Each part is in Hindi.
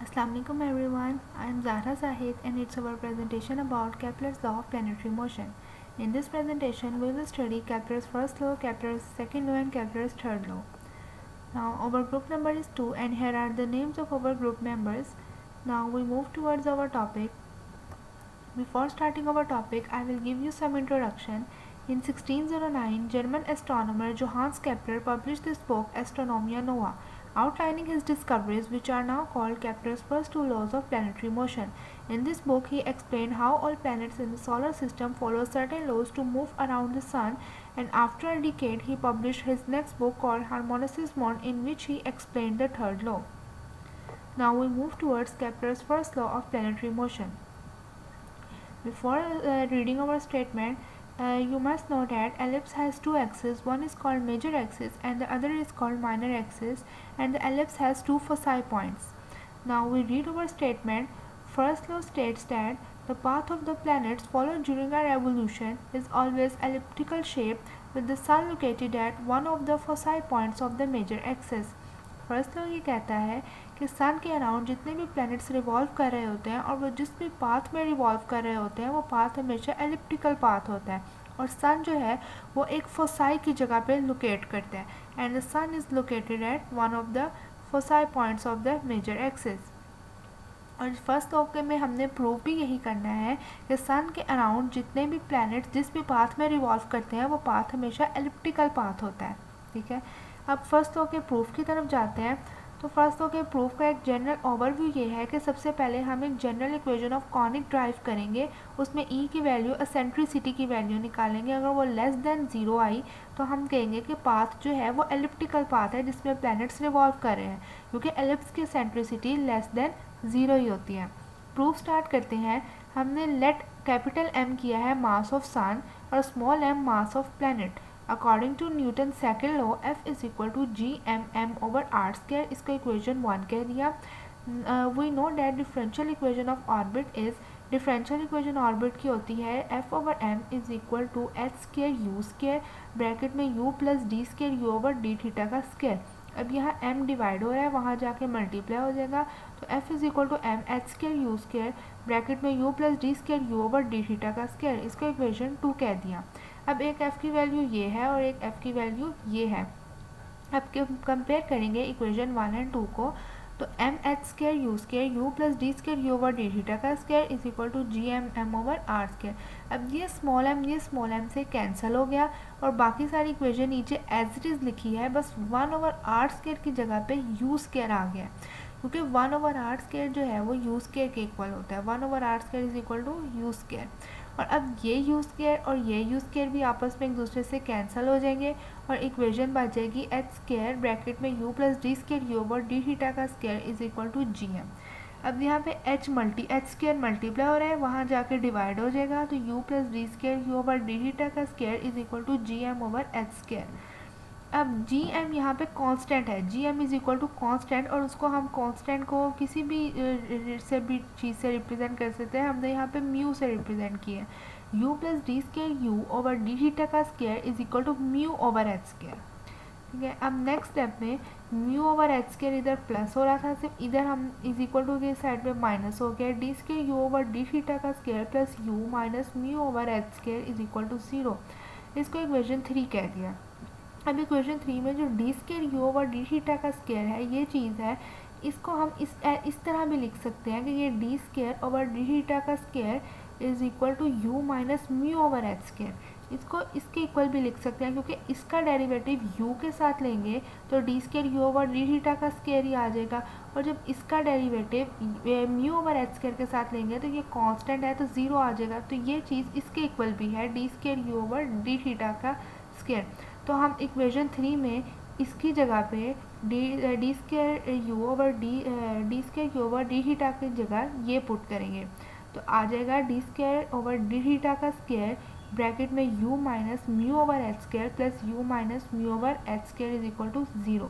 Assalamualaikum everyone, I am Zahra Zahid and it's our presentation about Kepler's law of planetary motion. In this presentation, we will study Kepler's first law, Kepler's second law and Kepler's third law. Now our group number is 2 and here are the names of our group members. Now we move towards our topic. Before starting our topic, I will give you some introduction. In 1609, German astronomer Johannes Kepler published this book Astronomia Nova, outlining his discoveries which are now called Kepler's first two laws of planetary motion. In this book, he explained how all planets in the solar system follow certain laws to move around the sun, and after a decade, he published his next book called Harmonices Mond, in which he explained the third law. Now we move towards Kepler's first law of planetary motion. Before reading our statement, you must know that ellipse has two axes. One is called major axis and the other is called minor axis, and the ellipse has two foci points. Now we read our statement. First law states that the path of the planets followed during our evolution is always elliptical shape, with the sun located at one of the foci points of the major axis. First law ये कहता है कि सन के अराउंड जितने भी प्लैनेट्स रिवॉल्व कर रहे होते हैं और वो जिस भी पाथ में रिवॉल्व कर रहे होते हैं वो पाथ हमेशा एलिप्टिकल पाथ होता है, और सन जो है वो एक फोसाई की जगह पे लोकेट करते हैं, and the sun is located at one of the foci points of the major axis. और फर्स्ट लॉ के में हमने प्रूव भी यही करना है कि सन के अराउंड जितने भी प्लैनेट्स जिस भी पाथ में रिवॉल्व करते हैं वो पाथ हमेशा एलिप्टिकल पाथ होता है. ठीक है, अब फर्स्ट लॉ के प्रूफ की तरफ जाते हैं. तो फर्स्ट लॉ के प्रूफ का एक जनरल ओवरव्यू ये है कि सबसे पहले हम एक general equation of conic drive करेंगे. उसमें ई की वैल्यू एसेंट्रिसिटी की वैल्यू निकालेंगे. अगर वो लेस देन ज़ीरो आई तो हम कहेंगे कि पाथ जो है वो एलिप्टिकल पाथ है जिसमें प्लैनेट्स रिवॉल्व कर रहे हैं, क्योंकि एलिप्स की एसेंट्रिसिटी लेस देन ज़ीरो ही होती है. प्रूफ स्टार्ट करते हैं. हमने लेट कैपिटल एम किया है मास ऑफ सन और small M mass of planet. According to Newton second law F is equal to G M M over are square. इसका इक्वेशन 1 कह दिया. We know that differential equation of orbit is, differential equation orbit की होती है F over M is equal to H square you square bracket में U plus D square you over D theta का स्क्वायर. अब यहाँ m डिवाइड हो रहा है, वहाँ जाके मल्टीप्लाई हो जाएगा. तो f is equal to m H square you square bracket में u plus D square you over D theta का स्क्वायर. इसको इक्वेशन 2 कह दिया. अब एक f की वैल्यू ये है और एक f की वैल्यू ये है. अब कंपेयर करेंगे इक्वेशन 1 एंड 2 को. तो M H square U plus D square you over D theta का square is equal to G M M over are square. अब ये स्मॉल एम से कैंसिल हो गया और बाकी सारी इक्वेशन नीचे एज इट इज़ लिखी है, बस 1 ओवर आर स्क्वायर की जगह पे यू स्क्वायर आ गया, क्योंकि 1 ओवर आर स्क्वायर जो है वो यू स्क्वायर के इक्वल होता है. 1 over are square is equal to u square. और अब ये यू स्क्वायर और ये यू स्क्वायर भी आपस में एक दूसरे से कैंसिल हो जाएंगे और इक्वेशन बच जाएगी एच स्क्वायर ब्रैकेट में U plus D square you over D theta का square is equal to G M. अब यहाँ पे एच स्क्वायर मल्टीप्लाई हो रहा है, वहाँ जाके डिवाइड हो जाएगा. तो U plus D square you over D theta का square is equal to G M over H square. अब जी एम यहाँ पे कांस्टेंट है, G M is equal to constant, और उसको हम कांस्टेंट को किसी भी से भी चीज़ से रिप्रेजेंट कर सकते हैं. हमने यहाँ पे म्यू से रिप्रेजेंट किया है. U plus D square you over D theta का square is equal to mu over H square. ठीक है, अब नेक्स्ट स्टेप में म्यू ओवर एच स्क्वायर इधर प्लस हो रहा था, सिर्फ इधर हम इज इक्वल टू के साइड पे माइनस हो गया. D square you over D theta का square plus you minus mu over H square is equal to 0. इसको इक्वेशन 3 कह दिया. अब इक्वेशन 3 में जो D square you over D theta का स्क्वायर है ये चीज़ है, इसको हम इस तरह भी लिख सकते हैं कि ये D square over D theta का square is equal to U minus mu over H square. इसको इसके इक्वल भी लिख सकते हैं, क्योंकि इसका डेरिवेटिव u के साथ लेंगे तो D square you over D theta का स्क्वायर ही आ जाएगा, और जब इसका derivative mu over H square के साथ लेंगे तो ये कांस्टेंट है तो 0 आ जाएगा. तो ये चीज़ इसके इक्वल भी है d square you over D theta का स्क्वायर. तो हम इक्वेशन 3 में इसकी जगह पे d square you over d square you over D theta की जगह ये पुट करेंगे तो आ जाएगा d square over D theta का स्क्वायर ब्रैकेट में u minus mu over H square plus you minus mu over H square is equal to 0.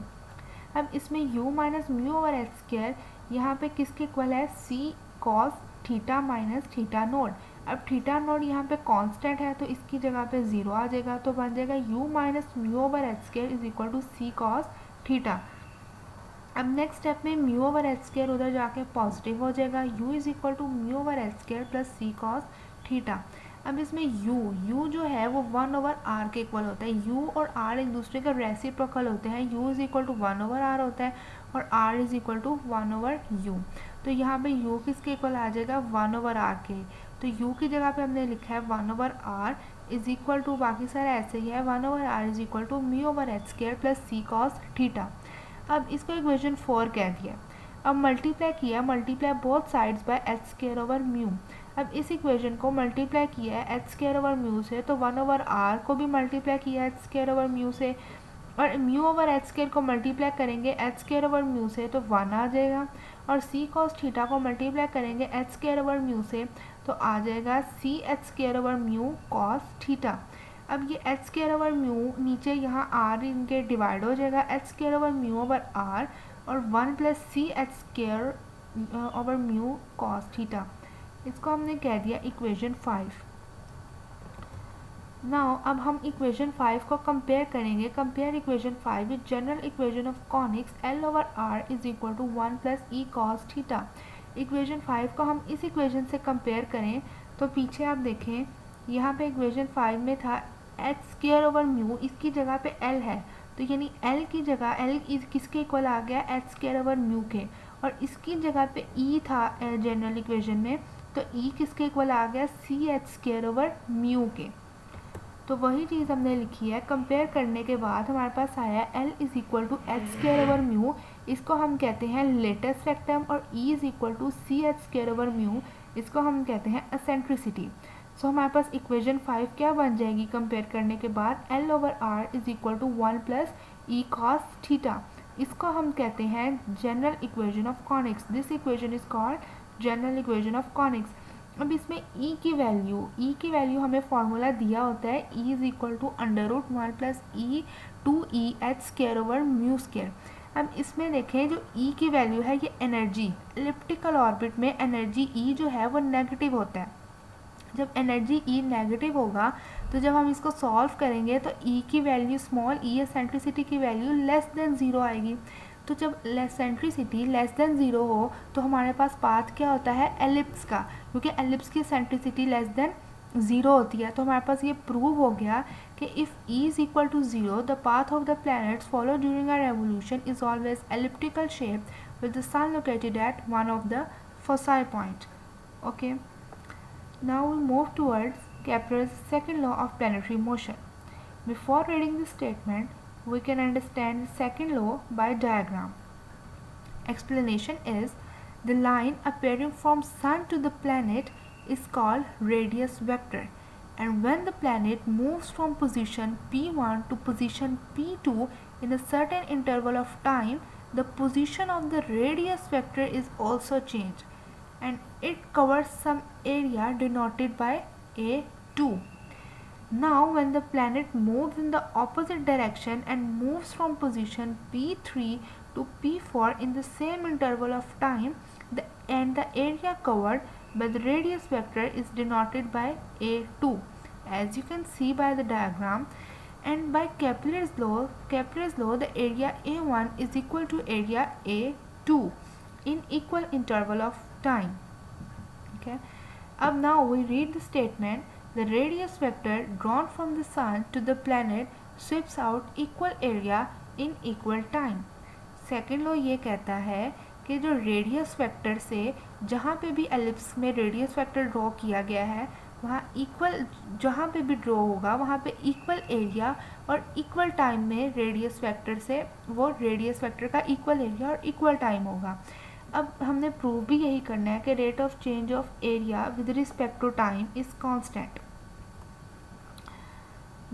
अब इसमें u minus mu over H square यहाँ पे किसके इक्वल है, c cos theta minus theta note. अब थीटा नोट यहाँ पे कांस्टेंट है तो इसकी जगह पे 0 आ जाएगा, तो बन जाएगा u minus mu over H square is equal to c cos theta. अब नेक्स्ट स्टेप में म्यू ओवर एच स्केयर उधर जाके पॉजिटिव हो जाएगा, u is equal to mu over h square plus c cos theta. अब इसमें u जो है वो 1 ओवर आर के इक्वल होता है, u और r एक दूसरे के रेसिप्रोकल होते हैं, u is equal to 1 over r होता है और r is equal to 1 over u। तो यहाँ पे u किसके इक्वल आ जाएगा, 1 ओवर r के। तो u की जगह पे हमने लिखा है 1 over r is equal to, बाकी सारा ऐसे ही है, 1 over r is equal to mu over h square plus c cos theta. अब इसको इक्वेशन 4 कह दिया। अब मल्टीप्लाई किया, multiply both sides by h square over mu. अब इस इक्वेशन को मल्टीप्लाई किया है एच स्केयर ओवर म्यू से, तो 1 ओवर आर को भी मल्टीप्लाई किया एच स्केयर ओवर म्यू से, और म्यू ओवर एच स्केयर को मल्टीप्लाई करेंगे एच स्केयर ओवर म्यू से तो 1 आ जाएगा, और सी कॉस थीटा को मल्टीप्लाई करेंगे एच स्केयर ओवर म्यू से तो आ जाएगा c h square over mu cos theta. अब ये एच स्केयर ओवर म्यू नीचे यहाँ आर इनके डिवाइड हो जाएगा, h square over mu over r और 1 plus c h square over mu cos theta. इसको हमने कह दिया इक्वेशन 5। नाउ अब हम इक्वेशन 5 को कंपेयर करेंगे। Compare equation 5 with general equation of conics l over r is equal to 1 plus e cos theta. Equation 5 को हम इस इक्वेशन से कंपेयर करें तो पीछे आप देखें यहाँ पे इक्वेशन 5 में था एच स्क्वायर ओवर म्यू, इसकी जगह पे एल है, तो यानी एल की जगह एल किसके इक्वल आ गया, एच स्क्वायर ओवर म्यू के, और इसकी जगह पे ई था जनरल इक्वेशन में, तो ई किसके इक्वल आ गया, c h square over mu के। तो वही चीज़ हमने लिखी है। कंपेयर करने के बाद हमारे पास आया l is equal to H square over mu, इसको हम कहते हैं लेटेस्ट रेक्टम, और e is equal to c h square over mu, इसको हम कहते हैं एसेंट्रिसिटी। सो हमारे पास इक्वेशन 5 क्या बन जाएगी कंपेयर करने के बाद, l over r is equal to 1 plus e cos theta. इसको हम कहते हैं general equation of conics. This equation is called general equation of conics. अब इसमें ई की वैल्यू हमें फॉर्मूला दिया होता है, e is equal to under root 1 plus e 2 e h square over mu square. अब इसमें देखें जो ई की वैल्यू है ये एनर्जी, एलिप्टिकल ऑर्बिट में एनर्जी ई जो है वो नेगेटिव होता है। जब एनर्जी ई नेगेटिव होगा तो जब हम इसको सॉल्व करेंगे तो ई की वैल्यू स्मॉल ई एसेंट्रिसिटी की वैल्यू लेस देन ज़ीरो आएगी। तो जब एसेंट्रिसिटी लेस देन ज़ीरो हो तो हमारे पास पाथ क्या होता है, एलिप्स का, क्योंकि एलिप्स की एसेंट्रिसिटी लेस देन ज़ीरो होती है। तो हमारे पास ये प्रूव हो गया कि if e is equal to zero the path of the planets follow during our evolution is always elliptical shape with the sun located at one of the foci point. Okay, now we move towards Kepler's second law of planetary motion. Before reading this statement, we can understand the second law by diagram. Explanation is the line appearing from Sun to the planet is called radius vector, and when the planet moves from position P1 to position P2 in a certain interval of time, the position of the radius vector is also changed, and it covers some area denoted by A2. Now when the planet moves in the opposite direction and moves from position P3 to P4 in the same interval of time, and the area covered by the radius vector is denoted by A2, as you can see by the diagram. And by Kepler's law, the area A1 is equal to area A2 in equal interval of time. Okay, अब now we read the statement. The radius vector drawn from the sun to the planet sweeps out equal area in equal time. Second law ये कहता है कि जो रेडियस वेक्टर से जहाँ पे भी एलिप्स में रेडियस वेक्टर ड्रॉ किया गया है वहाँ इक्वल, जहाँ पे भी ड्रॉ होगा वहाँ पे इक्वल एरिया और इक्वल टाइम में रेडियस वेक्टर से वो रेडियस वेक्टर का इक्वल एरिया और इक्वल टाइम होगा। अब हमने प्रूव भी यही करना है कि rate of change of area with respect to time is constant.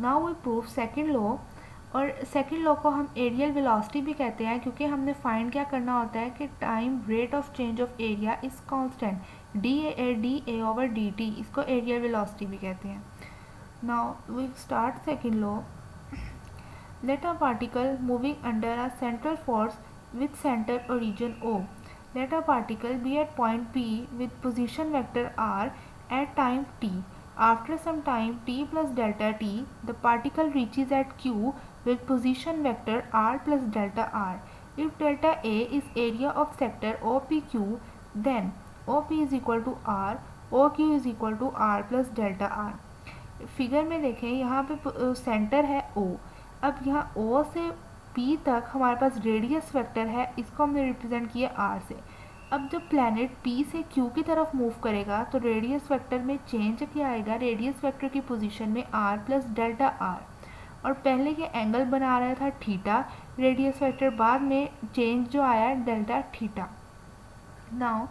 Now we prove second law, और सेकंड लॉ को हम एरियल वेलोसिटी भी कहते हैं क्योंकि हमने फाइंड क्या करना होता है कि time rate of change of area is constant, d a over d t, इसको एरियल वेलोसिटी भी कहते हैं। Now we start second law. Let a particle moving under a central force with centre origin O. Let a particle be at point P with position vector r at time t. After some time t plus delta t, the particle reaches at Q with position vector r plus delta r. If delta A is area of sector OPQ, then OP is equal to R, OQ is equal to R plus delta R. Figure में देखें, यहाँ पे सेंटर है O. अब यहाँ O से P तक हमारे पास रेडियस वेक्टर है, इसको हमने रिप्रेजेंट किया R से. अब जब प्लैनेट P से Q की तरफ मूव करेगा तो रेडियस वेक्टर में चेंज क्या आएगा, रेडियस वेक्टर की पोजीशन में R प्लस डेल्टा R. और पहले ये एंगल बना रहा था थीटा, रेडियस वेक्टर बाद में चेंज जो आया delta theta. Now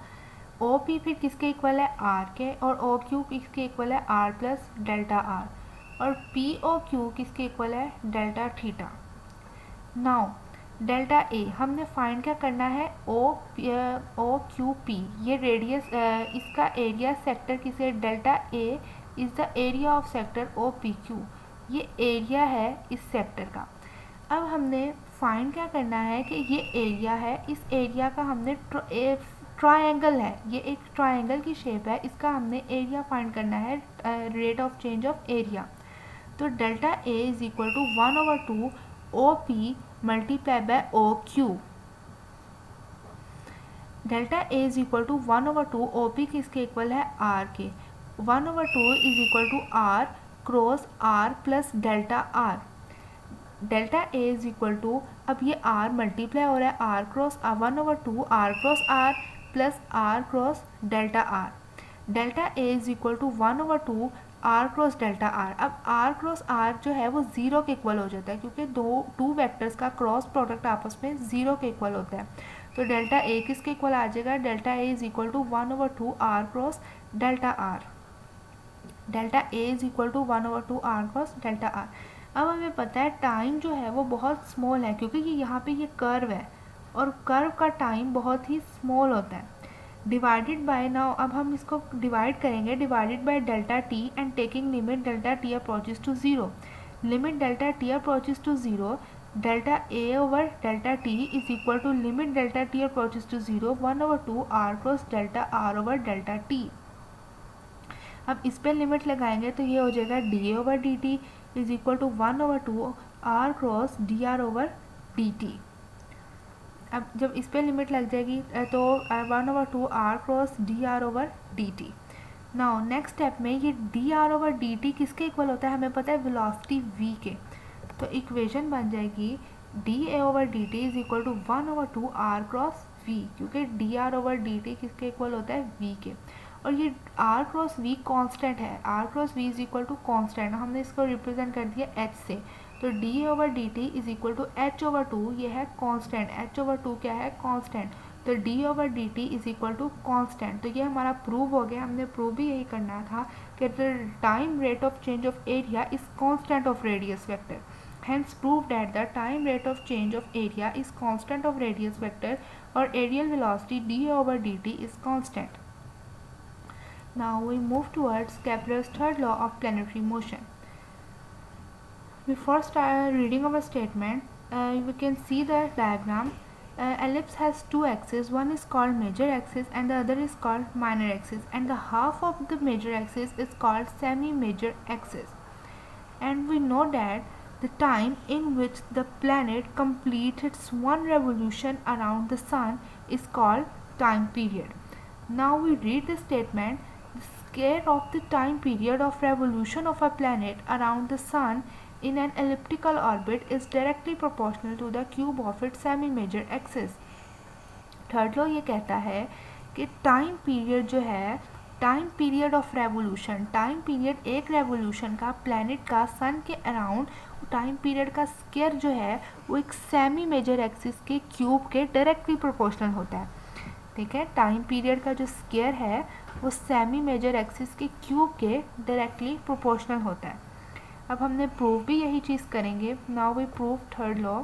O P फिर किसके इक्वल है, आर के, और ओ क्यू किसके इक्वल है, आर प्लस डेल्टा आर, और पी ओ क्यू किसके इक्वल है, delta theta. Now delta a हमने फाइंड क्या करना है, ओ क्यू पी, ये रेडियस, इसका एरिया सेक्टर किसे, delta a is the area of sector O P Q, ये एरिया है इस सेक्टर का. अब हमने फाइंड क्या करना है कि ये एरिया है, इस एरिया का हमने ट्रायंगल है, ये एक ट्रायंगल की शेप है, इसका हमने एरिया फाइंड करना है, rate of change of area. तो delta A is equal to 1/2 O P multiply by O Q. Delta A is equal to 1/2 O P किसके इक्वल है, आर के. 1/2 is equal to R cross R plus delta are. Delta A is equal to, अब ये आर मल्टीप्लाई हो रहा है, R cross 1/2 are cross R plus R cross delta are. Delta A is equal to 1/2 are cross delta r. अब आर क्रॉस आर जो है वो ज़ीरो के इक्वल हो जाता है, क्योंकि टू वेक्टर्स का क्रॉस प्रोडक्ट आपस में ज़ीरो के इक्वल होता है. तो डेल्टा ए किसके इक्वल आ जाएगा, delta A is equal to 1/2 are cross delta are. Delta A is equal to 1/2 are cross delta r. अब हमें पता है टाइम जो है वो बहुत स्मॉल है, क्योंकि ये यहाँ पे ये कर्व है और कर्व का टाइम बहुत ही स्मॉल होता है. डिवाइडेड बाय, नाउ अब हम इसको डिवाइड करेंगे, divided by delta t and taking limit delta t approaches to zero. Limit delta t approaches to zero, delta a over delta t is equal to limit delta t approaches to zero 1/2 are cross delta r over delta t. अब इस पर लिमिट लगाएंगे तो ये हो जाएगा d a over d t is equal to 1/2 are cross d r over d t. अब जब इस पर लिमिट लग जाएगी तो 1/2 are cross d r over d t. Now next step में ये d r over d t किसके इक्वल होता है, हमें पता है वेलोसिटी v के. तो इक्वेशन बन जाएगी d a over d t is equal to 1/2 are cross v, क्योंकि d r over d t किसके इक्वल होता है, v के. और ये r क्रॉस v कांस्टेंट है, r cross v is equal to constant, हमने इसको रिप्रेजेंट कर दिया h से. तो d over d t is equal to h/2, ये है कांस्टेंट, h/2 क्या है, कांस्टेंट. तो d over d t is equal to constant. तो ये हमारा प्रूव हो गया. हमने प्रूव भी यही करना था कि the time rate of change of area is constant of radius vector. Hence proved that the time rate of change of area is constant of radius vector, or areal velocity d over dt is constant. Now we move towards Kepler's third law of planetary motion. Before reading our statement, we can see the diagram. Ellipse has two axes. One is called major axis and the other is called minor axis, and the half of the major axis is called semi-major axis. And we know that the time in which the planet completes its one revolution around the sun is called time period. Now we read the statement. The square of the time period of revolution of a planet around the sun in an elliptical orbit is directly proportional to the cube of its semi-major axis. Third law ये कहता है कि टाइम पीरियड जो है, time period of revolution, time period एक रेवोल्यूशन का प्लैनेट का सन के अराउंड, टाइम पीरियड का स्क्वायर जो है वो एक सेमी मेजर एक्सिस के क्यूब के डायरेक्टली प्रोपोर्शनल होता है. ठीक है, टाइम पीरियड का जो स्क्वायर है वो सेमी मेजर एक्सिस के क्यूब के डायरेक्टली प्रोपोर्शनल होता है. अब हमने प्रूव भी यही चीज़ करेंगे. Now we prove third law.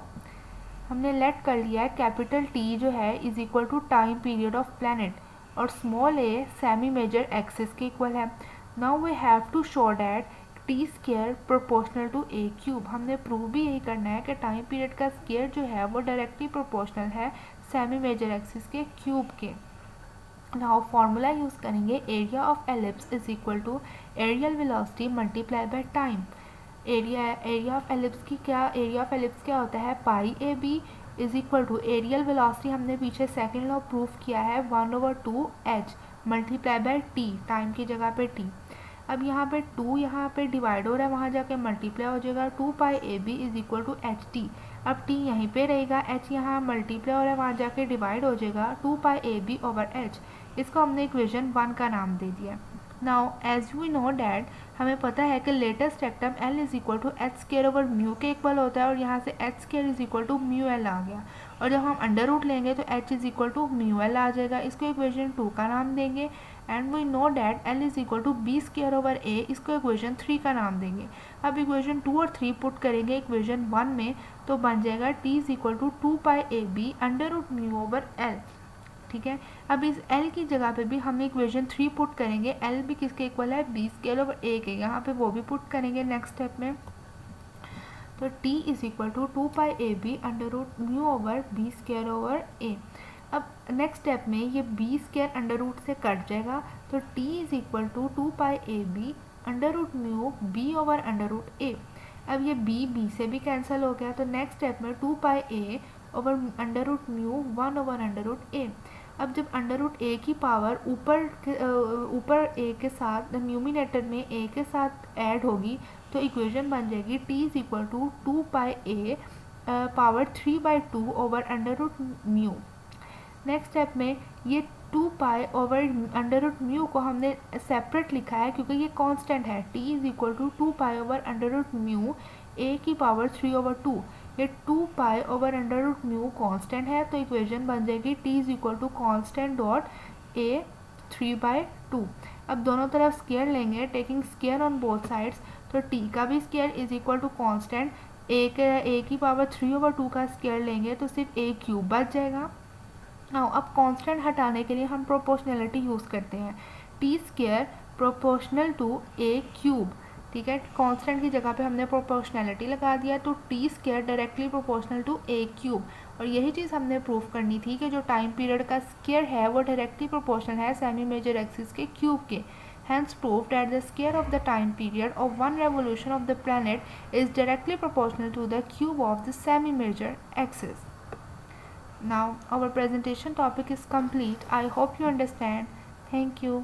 हमने लेट कर लिया है कैपिटल टी जो है is equal to time period of planet और small A semi major axis के इक्वल है. Now we have to show that T square proportional to A cube. हमने प्रूव भी यही करना है कि टाइम पीरियड का स्क्वायर जो है वो डायरेक्टली प्रोपोर्शनल है सेमी मेजर एक्सिस के क्यूब के. नाउ फॉर्मूला यूज़ करेंगे. Area of ellipse is equal to areal velocity multiply by time. Area of ellipse की क्या, एरिया ऑफ एलिप्स क्या होता है, pi A B is equal to areal velocity हमने पीछे सेकेंड लॉ प्रूफ किया है 1/2h multiply by T, time की जगह पे टी। अब यहाँ पे 2 यहाँ पे डिवाइड हो रहा है, वहाँ जाके मल्टीप्लाई हो जाएगा 2πab is equal to h t. अब टी यहीं पे रहेगा, h यहाँ मल्टीप्लाई हो रहा है, वहाँ जाके डिवाइड हो जाएगा 2πab/h। इसको हमने इक्वेशन 1 का नाम दे दिया। Now as we know that हमें पता है कि latus rectum L is equal to H square over mu के इक्वल होता है, और यहाँ से H square is equal to mu L आ गया, और जब हम अंडर रूट लेंगे तो h is equal to mu L आ जाएगा। इसको इक्वेशन 2 का नाम देंगे। And we know that L is equal to B square over ए, इसको इक्वेशन 3 का नाम देंगे। अब इक्वेशन 2 और 3 पुट करेंगे इक्वेशन 1 में, तो बन जाएगा T is equal to 2πab under root mu over l. ठीक है, अब इस L की जगह पे भी हम इक्वेशन 3 पुट करेंगे। L भी किसके इक्वल है, बी स्केयर ओवर ए के, यहाँ पे वो भी पुट करेंगे नेक्स्ट स्टेप में। तो T is equal to 2πab under root mu over B square over A. अब नेक्स्ट स्टेप में ये बी स्केयर अंडर रूट से कट जाएगा, तो T is equal to 2πab under root mu B over under root A. अब ये बी से भी कैंसिल हो गया, तो नेक्स्ट स्टेप में 2πa over under root mu 1 over under root A. अब जब अंडर रूट ए की पावर ऊपर ए के साथ न्यूमिनेटर में ए के साथ ऐड होगी, तो इक्वेशन बन जाएगी T is equal to 2πa power 3/2 over under root mu. Next step में ये 2π ओवर अंडर रूट म्यू को हमने सेपरेट लिखा है क्योंकि ये कांस्टेंट है। T is equal to 2π over under root mu a की पावर 3/2। ये 2π over under root mu constant है, तो इक्वेशन बन जाएगी T is equal to constant dot a 3/2। अब दोनों तरफ स्केयर लेंगे, taking square on both sides, तो T का भी square is equal to constant a की पावर 3/2 का स्केयर लेंगे तो सिर्फ ए क्यूब बच जाएगा। नाउ अब कांस्टेंट हटाने के लिए हम प्रोपोर्शनैलिटी यूज़ करते हैं, t square proportional to A cube. ठीक है, कांस्टेंट की जगह पे हमने प्रोपोर्शनैलिटी लगा दिया, तो t square directly proportional to A cube. और यही चीज़ हमने प्रूव करनी थी कि जो टाइम पीरियड का स्केयर है वो डायरेक्टली प्रोपोर्शनल है सेमी मेजर एक्सिस के क्यूब के। Hence proved that the square of the time period of one revolution of the planet is directly proportional to the cube of the semi-major axis. Now our presentation topic is complete. I hope you understand. Thank you.